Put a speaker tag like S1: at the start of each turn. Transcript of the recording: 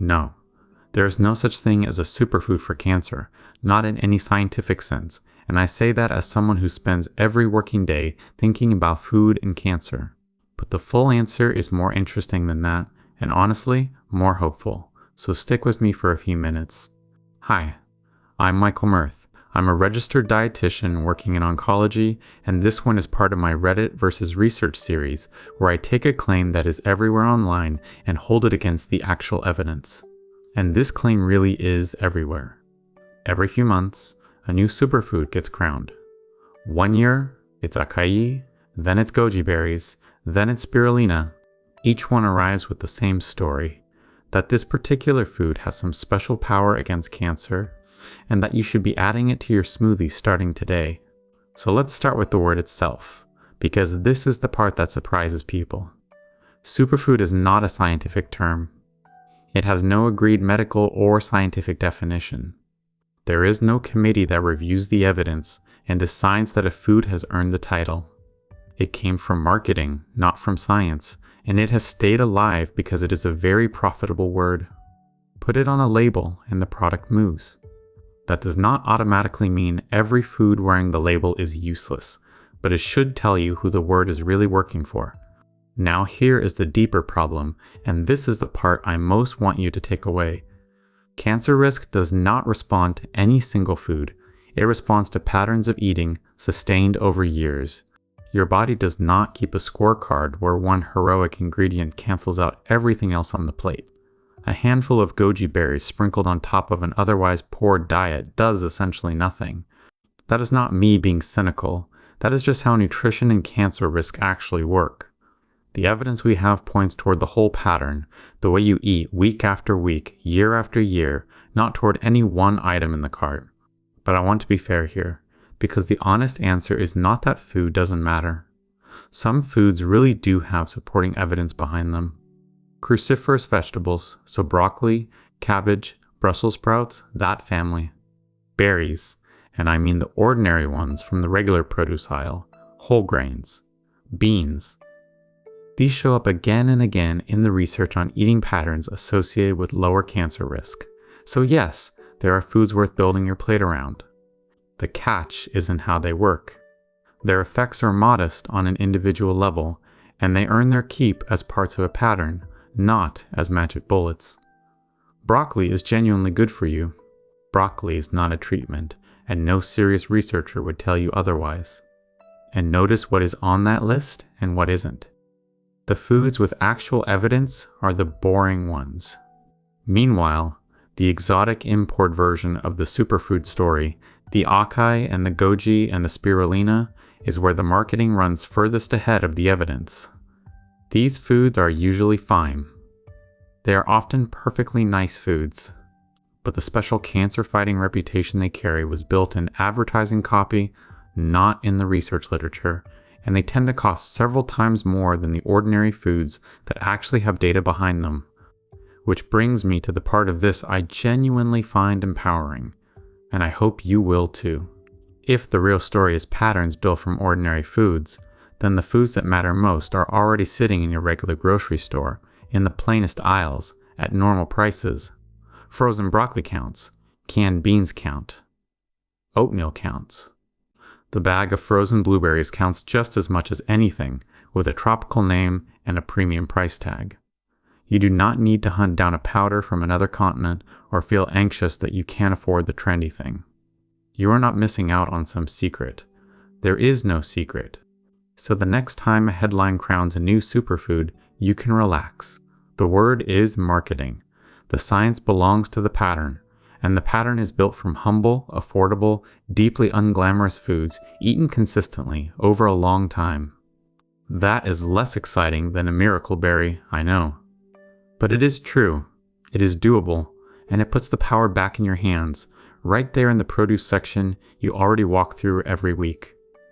S1: No. There is no such thing as a superfood for cancer, not in any scientific sense, and I say that as someone who spends every working day thinking about food and cancer. But the full answer is more interesting than that, and honestly, more hopeful. So stick with me for a few minutes. Hi, I'm Michael Mirth. I'm a registered dietitian working in oncology, and this one is part of my Reddit versus research series, where I take a claim that is everywhere online and hold it against the actual evidence. And this claim really is everywhere. Every few months, a new superfood gets crowned. 1 year, it's acai, then it's goji berries, then it's spirulina. Each one arrives with the same story, that this particular food has some special power against cancer, and that you should be adding it to your smoothie starting today. So let's start with the word itself, because this is the part that surprises people. Superfood is not a scientific term. It has no agreed medical or scientific definition. There is no committee that reviews the evidence and decides that a food has earned the title. It came from marketing, not from science, and it has stayed alive because it is a very profitable word. Put it on a label and the product moves. That does not automatically mean every food wearing the label is useless, but it should tell you who the word is really working for. Now here is the deeper problem, and this is the part I most want you to take away. Cancer risk does not respond to any single food. It responds to patterns of eating sustained over years. Your body does not keep a scorecard where one heroic ingredient cancels out everything else on the plate. A handful of goji berries sprinkled on top of an otherwise poor diet does essentially nothing. That is not me being cynical. That is just how nutrition and cancer risk actually work. The evidence we have points toward the whole pattern, the way you eat week after week, year after year, not toward any one item in the cart. But I want to be fair here, because the honest answer is not that food doesn't matter. Some foods really do have supporting evidence behind them. Cruciferous vegetables, so broccoli, cabbage, Brussels sprouts, that family. Berries, and I mean the ordinary ones from the regular produce aisle, whole grains, beans. These show up again and again in the research on eating patterns associated with lower cancer risk. So yes, there are foods worth building your plate around. The catch is in how they work. Their effects are modest on an individual level, and they earn their keep as parts of a pattern, not as magic bullets. Broccoli is genuinely good for you. Broccoli is not a treatment, and no serious researcher would tell you otherwise. And notice what is on that list and what isn't. The foods with actual evidence are the boring ones. Meanwhile, the exotic import version of the superfood story, the acai and the goji and the spirulina, is where the marketing runs furthest ahead of the evidence. These foods are usually fine. They are often perfectly nice foods, but the special cancer-fighting reputation they carry was built in advertising copy, not in the research literature, and they tend to cost several times more than the ordinary foods that actually have data behind them. Which brings me to the part of this I genuinely find empowering, and I hope you will too. If the real story is patterns built from ordinary foods, then the foods that matter most are already sitting in your regular grocery store, in the plainest aisles, at normal prices. Frozen broccoli counts, canned beans count, oatmeal counts. The bag of frozen blueberries counts just as much as anything, with a tropical name and a premium price tag. You do not need to hunt down a powder from another continent or feel anxious that you can't afford the trendy thing. You are not missing out on some secret. There is no secret. So the next time a headline crowns a new superfood, you can relax. The word is marketing. The science belongs to the pattern. And the pattern is built from humble, affordable, deeply unglamorous foods eaten consistently over a long time. That is less exciting than a miracle berry, I know. But it is true, it is doable, and it puts the power back in your hands, right there in the produce section you already walk through every week.